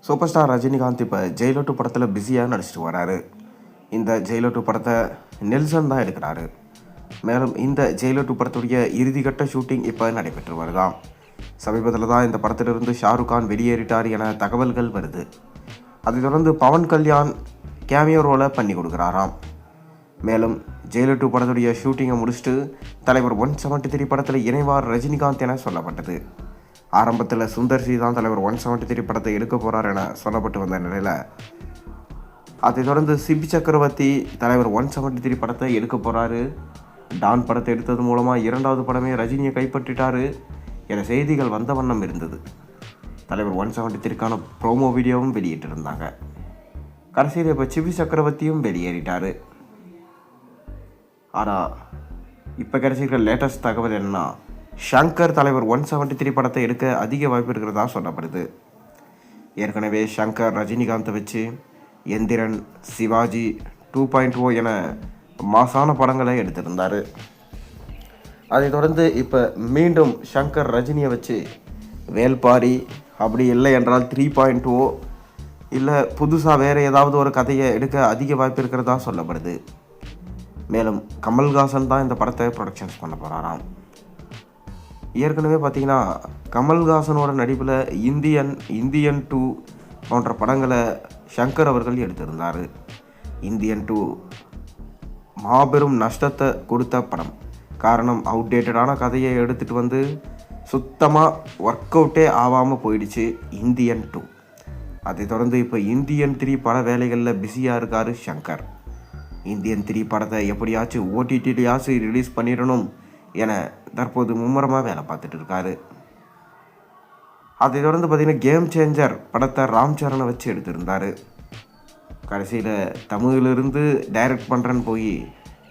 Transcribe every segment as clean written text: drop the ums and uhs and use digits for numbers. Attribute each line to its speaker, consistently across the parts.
Speaker 1: Super star Rajinikanth இப்போ Jailer 2 படத்தில் பிஸியாக நடிச்சிட்டு வராரு. இந்த ஜெயிலர் 2 படத்தை நெல்சன் தான் எடுக்கிறாரு. மேலும் இந்த ஜெயிலர் 2 படத்துடைய இறுதிக்கட்ட ஷூட்டிங் இப்போ நடைபெற்று வருதாம். சமீபத்தில் தான் இந்த படத்திலிருந்து ஷாருக் கான் வெளியேறிட்டார் என தகவல்கள் வருது. அதைத் தொடர்ந்து பவன் கல்யாண் கேமியோ ரோலை பண்ணி கொடுக்குறாராம். மேலும் ஜெயிலர் 2 படத்துடைய ஷூட்டிங்கை முடிச்சுட்டு தலைவர் 173 படத்தில் இணைவார் ரஜினிகாந்த் என சொல்லப்பட்டது. ஆரம்பத்தில் சுந்தர் சி தான் தலைவர் 173 படத்தை எடுக்க போகிறார் என சொல்லப்பட்டு வந்த நிலையில் அதைத் தொடர்ந்து சிபி சக்கரவர்த்தி தலைவர் 173 படத்தை எடுக்க போகிறாரு, டான் படத்தை எடுத்தது மூலமாக 2வது படமே ரஜினியை கைப்பற்றிட்டாரு என செய்திகள் வந்த வண்ணம் இருந்தது. தலைவர் 173க்கான ப்ரோமோ வீடியோவும் வெளியிட்டிருந்தாங்க. கடைசியில் இப்போ சிபி சக்கரவர்த்தியும் வெளியேறிட்டார். ஆனால் இப்போ கிடைச்சிருக்கிற லேட்டஸ்ட் தகவல் என்னன்னா, ஷங்கர் தலைவர் 173 படத்தை எடுக்க அதிக வாய்ப்பு இருக்கிறதா சொல்லப்படுது. ஏற்கனவே ஷங்கர் ரஜினிகாந்தை வச்சு எந்திரன், சிவாஜி 2.0 என மாசான படங்களை எடுத்திருந்தார். அதைத் தொடர்ந்து இப்போ மீண்டும் ஷங்கர் ரஜினியை வச்சு வேல்பாரி, அப்படி இல்லை என்றால் 3.0 இல்லை புதுசாக வேறு ஏதாவது ஒரு கதையை எடுக்க அதிக வாய்ப்பு இருக்கிறதா சொல்லப்படுது. மேலும் கமல்ஹாசன் தான் இந்த படத்தை ப்ரொடக்ஷன்ஸ் பண்ண போகிறாராம். ஏற்கனவே பார்த்தீங்கன்னா கமல்ஹாசனோட நடிப்பில் இந்தியன் 2 போன்ற படங்களை ஷங்கர் அவர்கள் எடுத்திருந்தார். இந்தியன் 2 மாபெரும் நஷ்டத்தை கொடுத்த படம். காரணம், அவுடேட்டடான கதையை எடுத்துகிட்டு வந்து சுத்தமாக ஒர்க் அவுட்டே ஆகாமல் போயிடுச்சு இந்தியன் 2. அதை தொடர்ந்து இப்போ இந்தியன் 3 பட வேலைகளில் பிஸியாக இருக்கார் ஷங்கர். இந்தியன் 3 படத்தை எப்படியாச்சும் ஓடிடிலையாச்சும் ரிலீஸ் பண்ணிடணும் என தற்போது மும்முரமாக வேலை பார்த்துட்டு இருக்காரு. அதை தொடர்ந்து பார்த்திங்கன்னா கேம் சேஞ்சர் படத்தை ராம் சரணை வச்சு எடுத்திருந்தார். கடைசியில் தமிழிலிருந்து டைரக்ட் பண்ணுறேன்னு போய்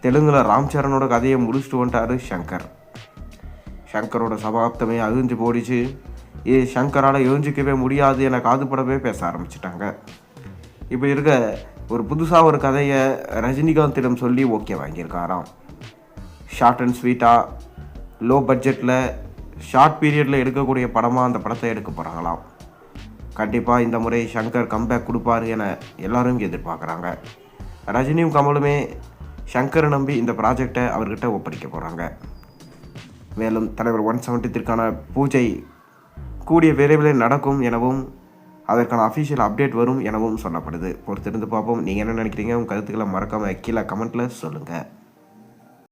Speaker 1: தெலுங்கில் ராம் சரணோட கதையை முடிச்சுட்டு வந்துட்டார் ஷங்கர். ஷங்கரோட சகாப்தமே அழிஞ்சு போடிச்சு. ஷங்கரால் எழுஞ்சிக்கவே முடியாது என காதுபடவே பேச ஆரம்பிச்சிட்டாங்க. இப்போ இருக்க ஒரு புதுசாக ஒரு கதையை ரஜினிகாந்திடம் சொல்லி ஓகே வாங்கியிருக்காராம். ஷார்ட் அண்ட் ஸ்வீட்டாக லோ பட்ஜெட்டில் ஷார்ட் பீரியடில் எடுக்கக்கூடிய படமாக அந்த படத்தை எடுக்க போகிறாங்களாம். கண்டிப்பாக இந்த முறை ஷங்கர் கம்பேக் கொடுப்பார் என எல்லாரும் எதிர்பார்க்குறாங்க. ரஜினியும் கமலுமே ஷங்கரை நம்பி இந்த ப்ராஜெக்டை அவர்கிட்ட ஒப்படைக்க போகிறாங்க. மேலும் தலைவர் 173க்கான பூஜை கூடிய விரைவில் நடக்கும் எனவும் அதற்கான அஃபிஷியல் அப்டேட் வரும் எனவும் சொல்லப்படுது. பொறுத்திருந்து பார்ப்போம். நீங்கள் என்ன நினைக்கிறீங்க? உங்கள் கருத்துக்களை மறக்காமல் கீழே கமெண்ட்டில் சொல்லுங்கள்.